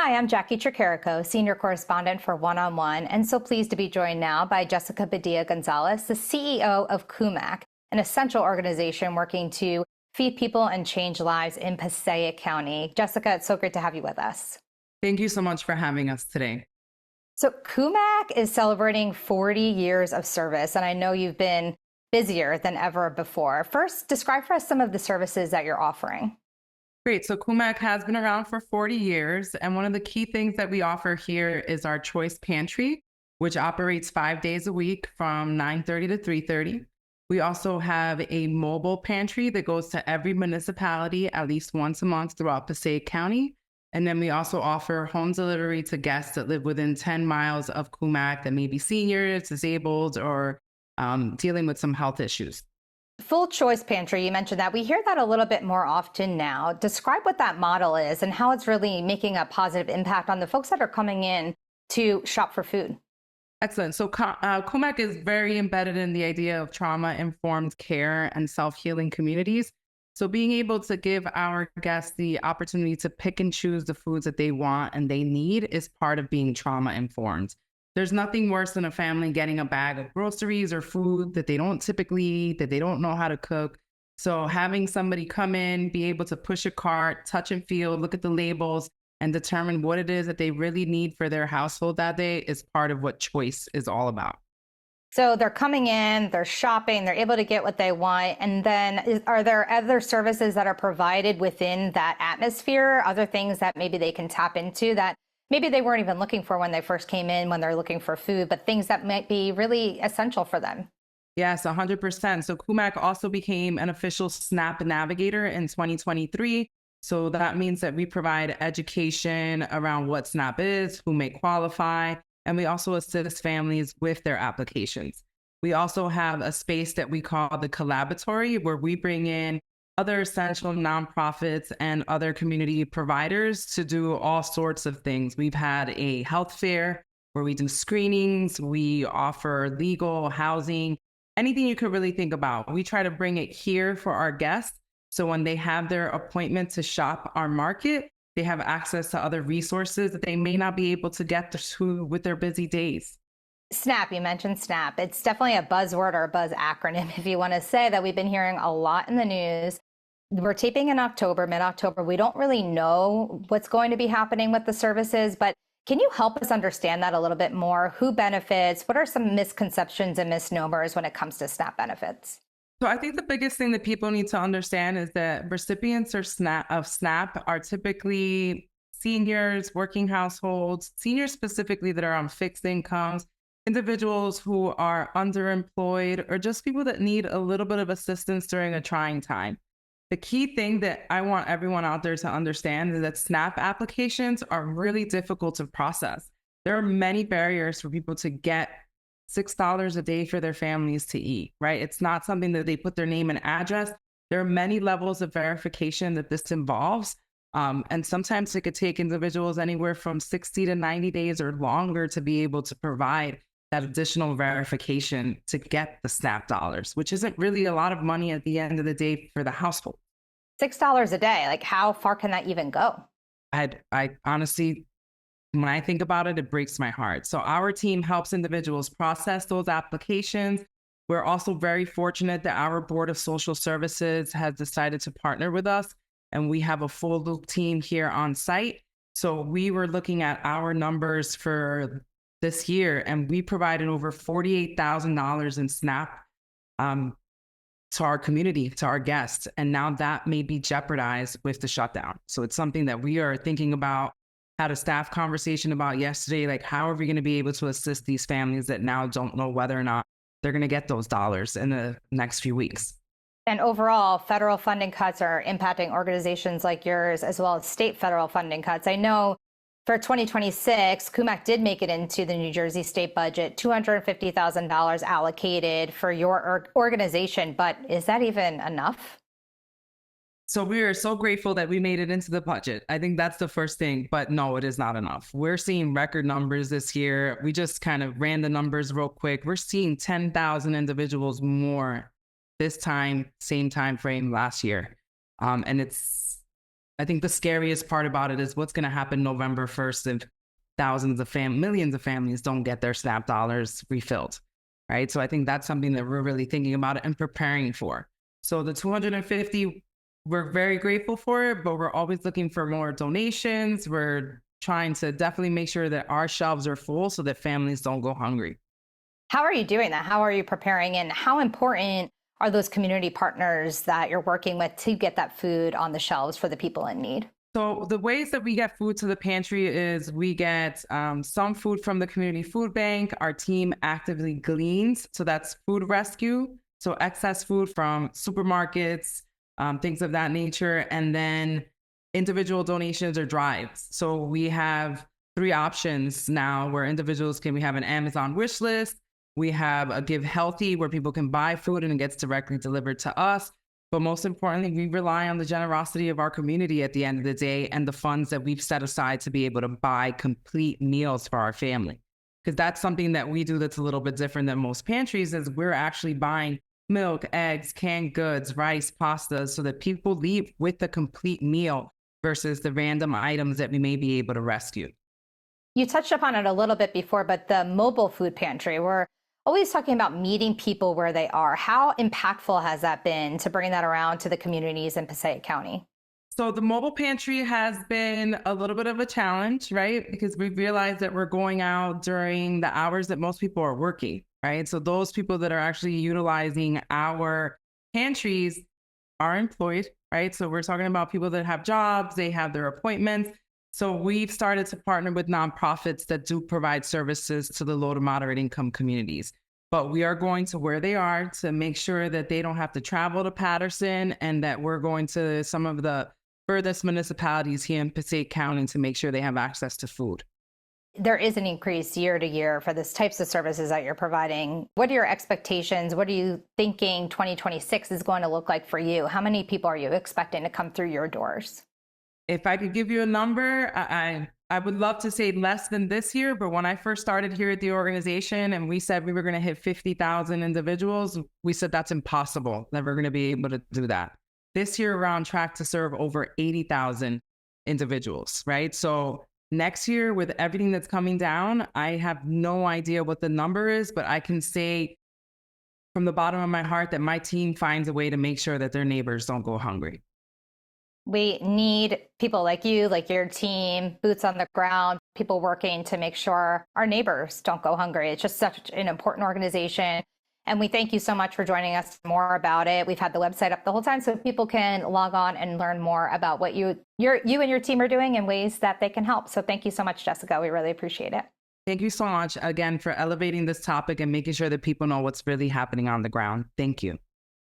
Hi, I'm Jacqui Tricarico, Senior Correspondent for One-on-One, and so pleased to be joined now by Jessica Padilla Gonzalez, the CEO of CUMAC, an essential organization working to feed people and change lives in Passaic County. Jessica, it's so great to have you with us. Thank you so much for having us today. So CUMAC is celebrating 40 years of service, and I know you've been busier than ever before. First, describe for us some of the services that you're offering. Great. So CUMAC has been around for 40 years. And one of the key things that we offer here is our Choice Pantry, which operates 5 days a week from 9:30 to 3:30. We also have a mobile pantry that goes to every municipality at least once a month throughout Passaic County. And then we also offer home delivery to guests that live within 10 miles of CUMAC that may be seniors, disabled, or dealing with some health issues. Full Choice Pantry, you mentioned that. We hear that a little bit more often now. Describe what that model is and how it's really making a positive impact on the folks that are coming in to shop for food. Excellent. So CUMAC is very embedded in the idea of trauma-informed care and self-healing communities. So being able to give our guests the opportunity to pick and choose the foods that they want and they need is part of being trauma-informed. There's nothing worse than a family getting a bag of groceries or food that they don't typically eat, that they don't know how to cook. So having somebody come in, be able to push a cart, touch and feel, look at the labels, and determine what it is that they really need for their household that day is part of what Choice is all about. So they're coming in, they're shopping, they're able to get what they want. And then are there other services that are provided within that atmosphere, other things that maybe they can tap into that maybe they weren't even looking for when they first came in, when they're looking for food, but things that might be really essential for them? Yes, 100%. So CUMAC also became an official SNAP navigator in 2023. So that means that we provide education around what SNAP is, who may qualify, and we also assist families with their applications. We also have a space that we call the Collaboratory, where we bring in other essential nonprofits and other community providers to do all sorts of things. We've had a health fair where we do screenings, we offer legal, housing, anything you could really think about. We try to bring it here for our guests. So when they have their appointment to shop our market, they have access to other resources that they may not be able to get to with their busy days. SNAP, you mentioned SNAP. It's definitely a buzzword or a buzz acronym, if you want to say, that we've been hearing a lot in the news. We're taping in October, mid-October. We don't really know what's going to be happening with the services, but can you help us understand that a little bit more? Who benefits? What are some misconceptions and misnomers when it comes to SNAP benefits? So I think the biggest thing that people need to understand is that recipients of SNAP are typically seniors, working households, seniors specifically that are on fixed incomes, individuals who are underemployed, or just people that need a little bit of assistance during a trying time. The key thing that I want everyone out there to understand is that SNAP applications are really difficult to process. There are many barriers for people to get $6 a day for their families to eat, right? It's not something that they put their name and address. There are many levels of verification that this involves. And sometimes it could take individuals anywhere from 60 to 90 days or longer to be able to provide that additional verification to get the SNAP dollars, which isn't really a lot of money at the end of the day for the household. $6 a day, like how far can that even go? I honestly, when I think about it, it breaks my heart. So our team helps individuals process those applications. We're also very fortunate that our Board of Social Services has decided to partner with us, and we have a full loop team here on site. So we were looking at our numbers for this year, and we provided over $48,000 in SNAP to our community, to our guests. And now that may be jeopardized with the shutdown. So it's something that we are thinking about, had a staff conversation about yesterday, like how are we going to be able to assist these families that now don't know whether or not they're going to get those dollars in the next few weeks. And overall, federal funding cuts are impacting organizations like yours, as well as state federal funding cuts. I know for 2026, CUMAC did make it into the New Jersey state budget, $250,000 allocated for your organization, but is that even enough? So we are so grateful that we made it into the budget. I think that's the first thing, but no, it is not enough. We're seeing record numbers this year. We just kind of ran the numbers real quick. We're seeing 10,000 individuals more this time, same time frame last year. And it's I think the scariest part about it is what's going to happen November 1st if millions of families don't get their SNAP dollars refilled, right? So I think that's something that we're really thinking about and preparing for. So the 250, we're very grateful for it, but we're always looking for more donations. We're trying to definitely make sure that our shelves are full so that families don't go hungry. How are you doing that? How are you preparing? And how important are those community partners that you're working with to get that food on the shelves for the people in need? So the ways that we get food to the pantry is we get some food from the community food bank. Our team actively gleans. So that's food rescue. So excess food from supermarkets, things of that nature. And then individual donations or drives. So we have 3 options now where we have an Amazon wish list. We have a Give Healthy where people can buy food and it gets directly delivered to us. But most importantly, we rely on the generosity of our community at the end of the day and the funds that we've set aside to be able to buy complete meals for our family. Because that's something that we do that's a little bit different than most pantries is we're actually buying milk, eggs, canned goods, rice, pastas, so that people leave with a complete meal versus the random items that we may be able to rescue. You touched upon it a little bit before, but the mobile food pantry, we're always talking about meeting people where they are. How impactful has that been to bring that around to the communities in Passaic County? So the mobile pantry has been a little bit of a challenge, right? Because we realized that we're going out during the hours that most people are working, right? So those people that are actually utilizing our pantries are employed, right? So we're talking about people that have jobs, they have their appointments. So we've started to partner with nonprofits that do provide services to the low to moderate income communities. But we are going to where they are to make sure that they don't have to travel to Patterson and that we're going to some of the furthest municipalities here in Passaic County to make sure they have access to food. There is an increase year to year for these types of services that you're providing. What are your expectations? What are you thinking 2026 is going to look like for you? How many people are you expecting to come through your doors? If I could give you a number, I would love to say less than this year, but when I first started here at the organization and we said we were going to hit 50,000 individuals, we said that's impossible, that we're going to be able to do that. This year, we're on track to serve over 80,000 individuals, right? So next year, with everything that's coming down, I have no idea what the number is, but I can say from the bottom of my heart that my team finds a way to make sure that their neighbors don't go hungry. We need people like you, like your team, boots on the ground, people working to make sure our neighbors don't go hungry. It's just such an important organization. And we thank you so much for joining us more about it. We've had the website up the whole time so people can log on and learn more about what you and your team are doing and ways that they can help. So thank you so much, Jessica. We really appreciate it. Thank you so much again for elevating this topic and making sure that people know what's really happening on the ground. Thank you.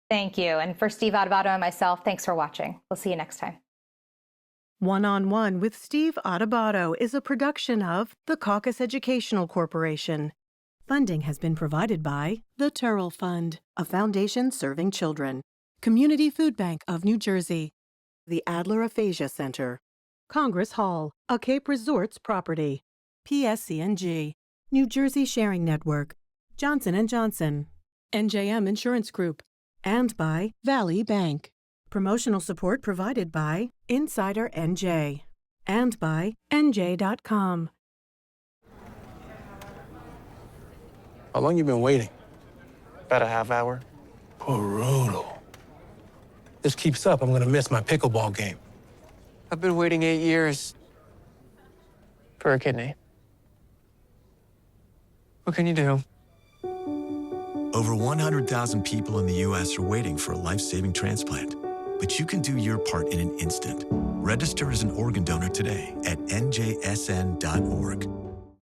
Thank you. And for Steve Adubato and myself, thanks for watching. We'll see you next time. One-on-One with Steve Adubato is a production of the Caucus Educational Corporation. Funding has been provided by the Turrell Fund, a foundation serving children, Community Food Bank of New Jersey, the Adler Aphasia Center, Congress Hall, a Cape Resorts property, PSC&G, New Jersey Sharing Network, Johnson & Johnson, NJM Insurance Group, and by Valley Bank. Promotional support provided by Insider NJ and by NJ.com. How long you been waiting? About a half hour. Brutal. This keeps up, I'm gonna miss my pickleball game. I've been waiting 8 years for a kidney. What can you do? Over 100,000 people in the U.S. are waiting for a life-saving transplant. But you can do your part in an instant. Register as an organ donor today at njsn.org.